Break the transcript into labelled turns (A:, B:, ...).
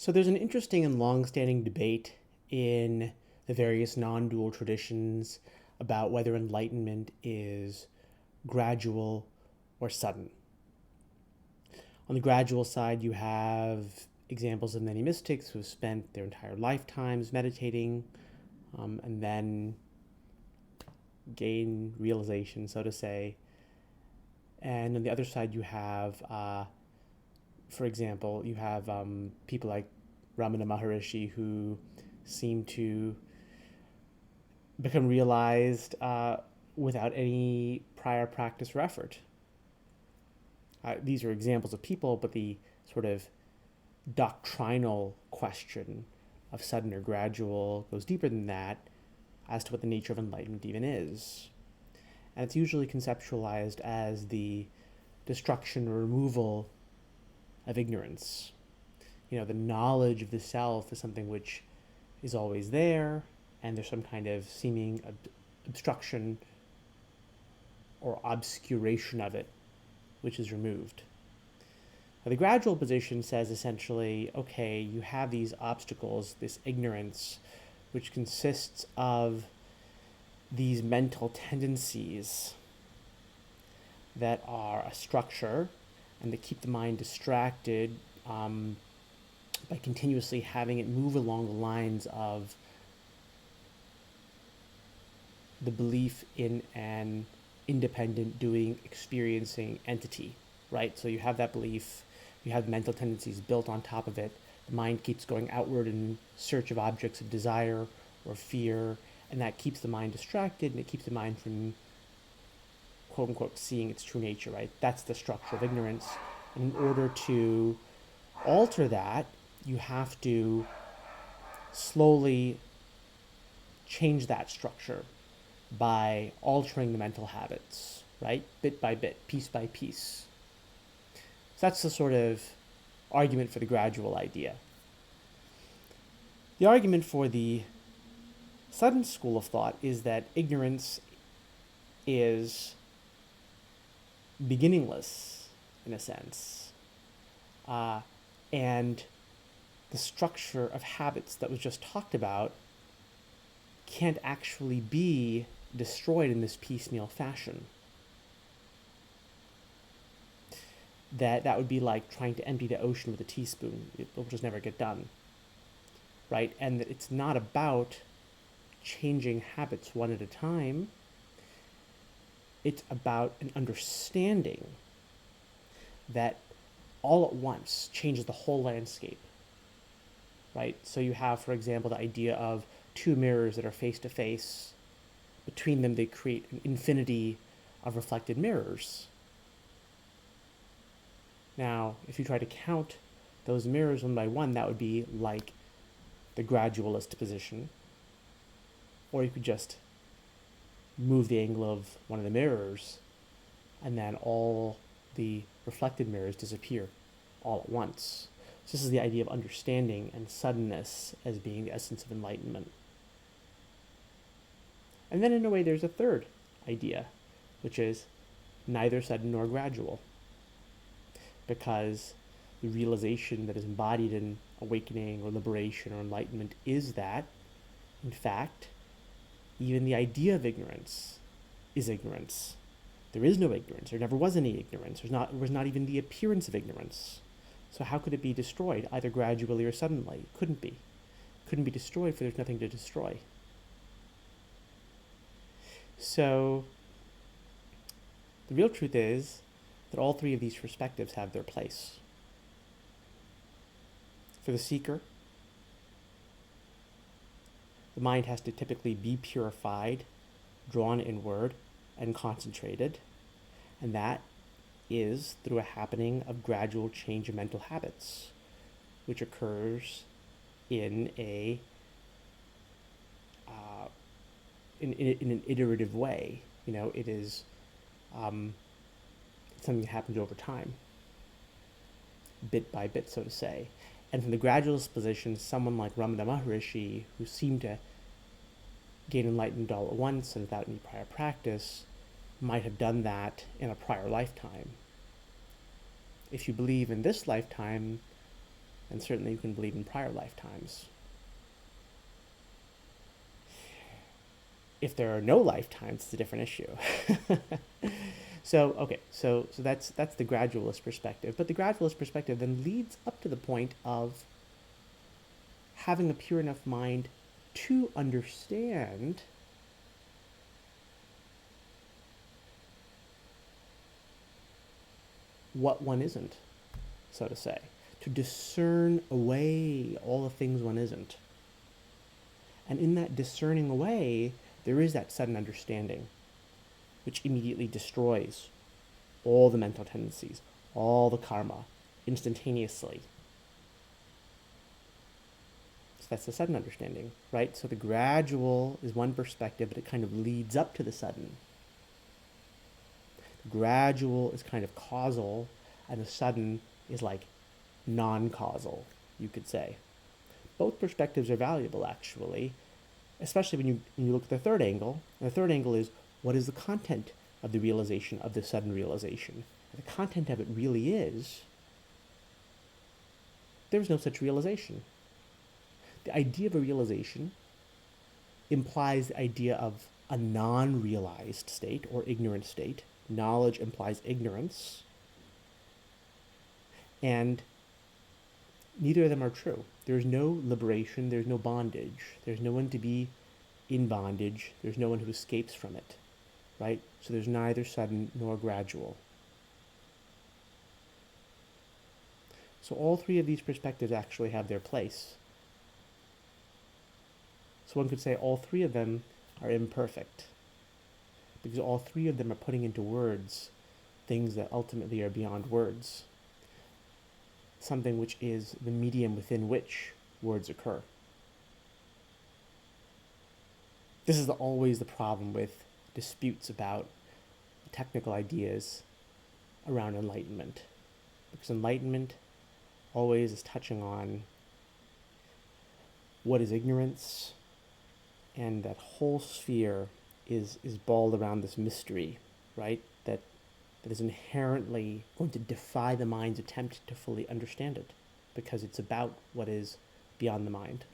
A: So there's an interesting and long-standing debate in the various non-dual traditions about whether enlightenment is gradual or sudden. On the gradual side, you have examples of many mystics who have spent their entire lifetimes meditating and then gain realization, so to say. And on the other side, you have, for example, you have people like Ramana Maharishi who seem to become realized without any prior practice or effort. These are examples of people, but the sort of doctrinal question of sudden or gradual goes deeper than that as to what the nature of enlightenment even is. And it's usually conceptualized as the destruction or removal of ignorance. You know, the knowledge of the self is something which is always there, and there's some kind of seeming obstruction or obscuration of it, which is removed. Now, the gradual position says essentially, okay, you have these obstacles, this ignorance, which consists of these mental tendencies that are a structure and that keep the mind distracted by continuously having it move along the lines of the belief in an independent, doing, experiencing entity, right? So you have that belief, you have mental tendencies built on top of it. The mind keeps going outward in search of objects of desire or fear, and that keeps the mind distracted, and it keeps the mind from, quote unquote, seeing its true nature, right? That's the structure of ignorance. And in order to alter that, you have to slowly change that structure by altering the mental habits, right? Bit by bit, piece by piece. So that's the sort of argument for the gradual idea. The argument for the sudden school of thought is that ignorance is beginningless, in a sense, and the structure of habits that was just talked about can't actually be destroyed in this piecemeal fashion. That would be like trying to empty the ocean with a teaspoon. It will just never get done, right? And it's not about changing habits one at a time. It's about an understanding that all at once changes the whole landscape, right? So you have, for example, the idea of two mirrors that are face to face. Between them, they create an infinity of reflected mirrors. Now, if you try to count those mirrors one by one, that would be like the gradualist position. Or you could just move the angle of one of the mirrors, and then all the reflected mirrors disappear all at once. So this is the idea of understanding and suddenness as being the essence of enlightenment. And then in a way there's a third idea, which is neither sudden nor gradual. Because the realization that is embodied in awakening or liberation or enlightenment is that, in fact, even the idea of ignorance is ignorance. There is no ignorance. There never was any ignorance. There was not even the appearance of ignorance. So how could it be destroyed, either gradually or suddenly? It couldn't be. It couldn't be destroyed, for there's nothing to destroy. So the real truth is that all three of these perspectives have their place. For the seeker, the mind has to typically be purified, drawn inward, and concentrated, and that is through a happening of gradual change of mental habits, which occurs in an iterative way. You know, it is something that happens over time, bit by bit, so to say. And from the gradualist position, someone like Ramana Maharishi, who seemed to gain enlightenment all at once and without any prior practice, might have done that in a prior lifetime. If you believe in this lifetime, And certainly you can believe in prior lifetimes. If there are no lifetimes, it's a different issue. So that's the gradualist perspective. But the gradualist perspective then leads up to the point of having a pure enough mind to understand what one isn't, so to say, to discern away all the things one isn't. And in that discerning away, there is that sudden understanding, which immediately destroys all the mental tendencies, all the karma, instantaneously. So that's the sudden understanding, right? So the gradual is one perspective, but it kind of leads up to the sudden. The gradual is kind of causal, and the sudden is like non-causal, you could say. Both perspectives are valuable, actually, especially when you look at the third angle. And the third angle is, what is the content of the realization, of the sudden realization? And the content of it really is, there's no such realization. The idea of a realization implies the idea of a non-realized state or ignorant state. Knowledge implies ignorance. And neither of them are true. There's no liberation, there's no bondage. There's no one to be in bondage. There's no one who escapes from it, right? So there's neither sudden nor gradual. So all three of these perspectives actually have their place. So one could say all three of them are imperfect, because all three of them are putting into words things that ultimately are beyond words, something which is the medium within which words occur. This is always the problem with disputes about technical ideas around enlightenment, because enlightenment always is touching on what is ignorance, and that whole sphere is balled around this mystery, right? That is inherently going to defy the mind's attempt to fully understand it, because it's about what is beyond the mind.